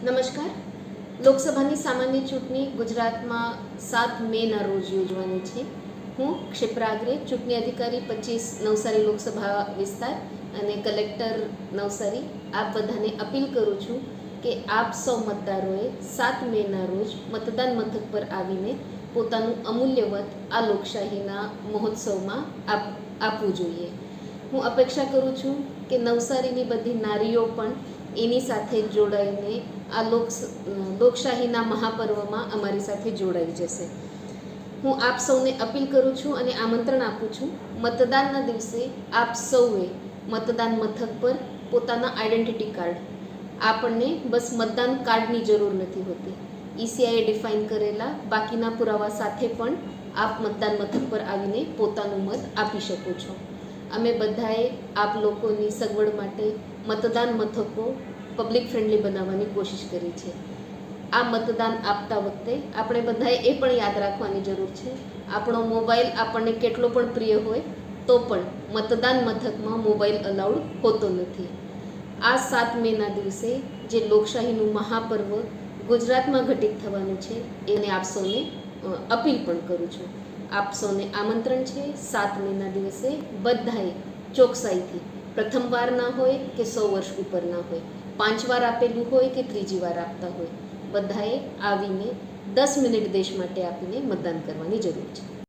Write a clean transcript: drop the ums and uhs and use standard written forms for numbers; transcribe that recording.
નમસ્કાર. લોકસભાની સામાન્ય ચૂંટણી ગુજરાતમાં 7 મેના રોજ યોજવાની છે. હું ક્ષિપ્રાગ્રે, ચૂંટણી અધિકારી 25 નવસારી લોકસભા વિસ્તાર અને કલેક્ટર નવસારી, આપ બધાને અપીલ કરું છું કે આપ સૌ મતદારોએ 7 મેના રોજ મતદાન મથક પર આવીને પોતાનું અમૂલ્ય મત આ લોકશાહીના મહોત્સવમાં આપવું જોઈએ. હું અપેક્ષા કરું છું કે નવસારીની બધી નારીઓ પણ એની સાથે જોડાઈને આ લોકશાહીના મહાપર્વમાં અમારી સાથે જોડાઈ જશે. હું આપ સૌને અપીલ કરું છું અને આમંત્રણ આપું છું, મતદાનના દિવસે આપ સૌએ મતદાન મથક પર પોતાના આઈડેન્ટિટી કાર્ડ, આપણને બસ મતદાન કાર્ડની જરૂર નથી હોતી, ECIએ ડિફાઇન કરેલા બાકીના પુરાવા સાથે પણ આપ મતદાન મથક પર આવીને પોતાનું મત આપી શકો છો. અમે બધાએ આપ લોકોની સગવડ માટે મતદાન મથકો પબ્લિક ફ્રેન્ડલી બનાવવાની કોશિશ કરી છે. આ મતદાન આપતા વખતે આપણે બધાએ એ પણ યાદ રાખવાની જરૂર છે, આપણો મોબાઈલ આપણને કેટલો પણ પ્રિય હોય તો પણ મતદાન મથકમાં મોબાઈલ અલાઉડ હોતો નથી. આ 7 મેના દિવસે જે લોકશાહીનું મહાપર્વ ગુજરાતમાં ઘટિત થવાનું છે એને આપ સૌને અપીલ પણ કરું છું. આપ સૌને આમંત્રણ છે, 7 મેના દિવસે બધાએ ચોકસાઈથી, પ્રથમવાર ના હોય કે 100 વર્ષ ઉપર ના હોય, 5 વાર આપેલું હોય કે 3જી વાર આપતા હોય, બધાએ આવીને 10 મિનિટ દેશ માટે આપીને મતદાન કરવાની જરૂર છે.